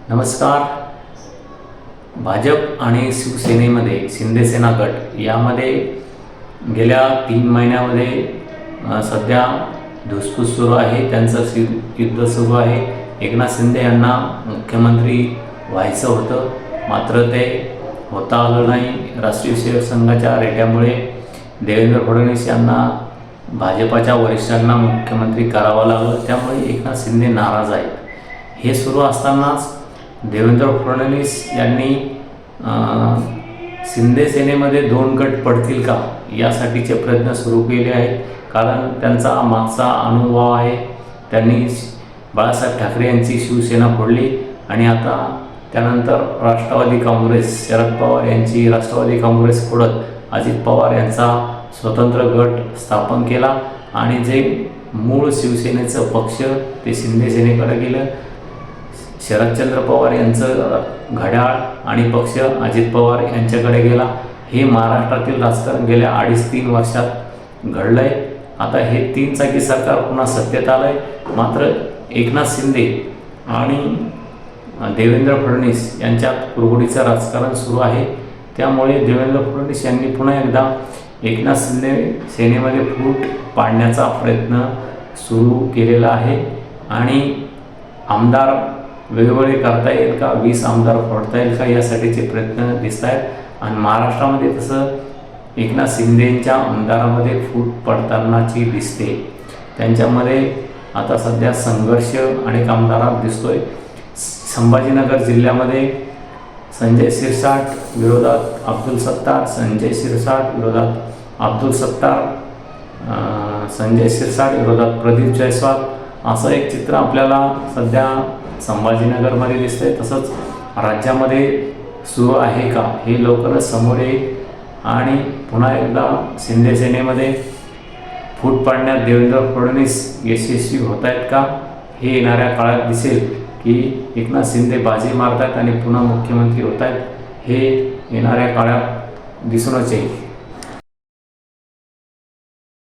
नमस्कार. भाजप आणि शिवसेनेमध्ये शिंदेसेना गट यामध्ये गेल्या 3 महिन्यामध्ये सध्या धुसफूस सुरू आहे. त्यांचं युद्ध सुरू आहे. एकनाथ शिंदे यांना मुख्यमंत्री व्हायचं होतं, मात्र ते होता आलं नाही. राष्ट्रीय सेवक संघाच्या रेट्यामुळे देवेंद्र फडणवीस यांना भाजपाच्या वरिष्ठांना मुख्यमंत्री करावं लागलं. त्यामुळे एकनाथ शिंदे नाराज आहेत. हे सुरू असतानाच देवेंद्र फडणवीस यांनी शिंदे सेनेमध्ये 2 गट पडतील का यासाठीचे प्रयत्न सुरू केले आहेत. कारण त्यांचा मागचा अनुभव आहे. त्यांनी बाळासाहेब ठाकरे यांची शिवसेना फोडली आणि आता त्यानंतर राष्ट्रवादी काँग्रेस, शरद पवार यांची राष्ट्रवादी काँग्रेस फोडत अजित पवार यांचा स्वतंत्र गट स्थापन केला आणि जे मूळ शिवसेनेचं पक्ष ते शिंदे सेनेकडे गेलं. शरदचंद्र पवार यांचं घड्याळ आणि पक्ष अजित पवार यांच्याकडे गेला. हे महाराष्ट्रातील राजकारण गेल्या 2.5-3 वर्षात घडलं आहे. आता हे 3 चाकी सरकार पुन्हा सत्तेत आलं आहे. मात्र एकनाथ शिंदे आणि देवेंद्र फडणवीस यांच्यात कुरघोडीचं राजकारण सुरू आहे. त्यामुळे देवेंद्र फडणवीस यांनी पुन्हा एकदा एकनाथ शिंदे सेनेमध्ये फूट पाडण्याचा प्रयत्न सुरू केलेला आहे आणि आमदार वेगवेगळे करता येईल का, 20 आमदार फोडता येईल का यासाठीचे प्रयत्न दिसत आहेत. आणि महाराष्ट्रामध्ये तसं एकनाथ शिंदेंच्या आमदारामध्ये फूट पडतानाची दिसते. त्यांच्यामध्ये आता सध्या संघर्ष अनेक आमदारात दिसतोय. संभाजीनगर जिल्ह्यामध्ये संजय शिरसाट विरोधात अब्दुल सत्तार, संजय शिरसाट विरोधात अब्दुल सत्तार, संजय शिरसाट विरोधात प्रदीप जयस्वाल असं एक चित्र आपल्याला सध्या संभाजीनगरमध्ये दिसतंय. तसंच राज्यामध्ये सुरू आहे का हे लवकरच समोर येईल. आणि पुन्हा एकदा शिंदे सेनेमध्ये फूट पाडण्यात देवेंद्र फडणवीस यशस्वी होत आहेत का हे येणाऱ्या काळात दिसेल, की एकनाथ शिंदे बाजी मारत आहेत आणि पुन्हा मुख्यमंत्री होत आहेत हे येणाऱ्या काळात दिसूनच येईल.